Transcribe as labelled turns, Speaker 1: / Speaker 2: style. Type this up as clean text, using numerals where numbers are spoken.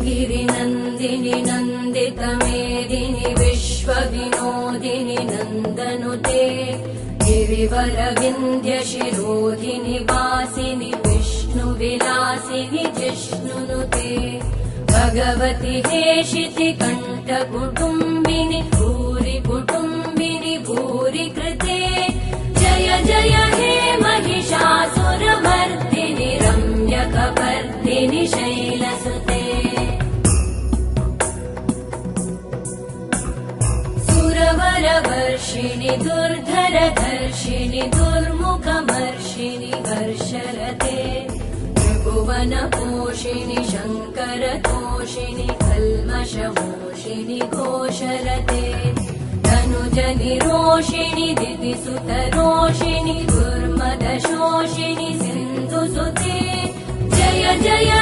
Speaker 1: गिरिनन्दिनि नन्दितमेदिनि विश्वविनोदिनि नन्दनुते गिरिवरविन्ध्यशिरोधिनि वासिनि विष्णुविलासिनि जिष्णुनुते भगवति हेशिति कण्ठकुटुम्बिनि भूरि कुटुम्बिनि भूरि कृते जय जय हे महिषासुरमर्दिनि रम्यकपर्दिनि शैलसुते सुरवरवर्षिणि दुर्धरधर्षिणि दुर्मुखमर्षिणि हर्षरते त्रिभुवनपोषिणि शङ्करतोषिणि कल्मषमोषिणि घोषरते तनुजनिरोषिणि दितिसुतरोषिणि दुर्मदशोषिणि सिन्धुसुते जय जय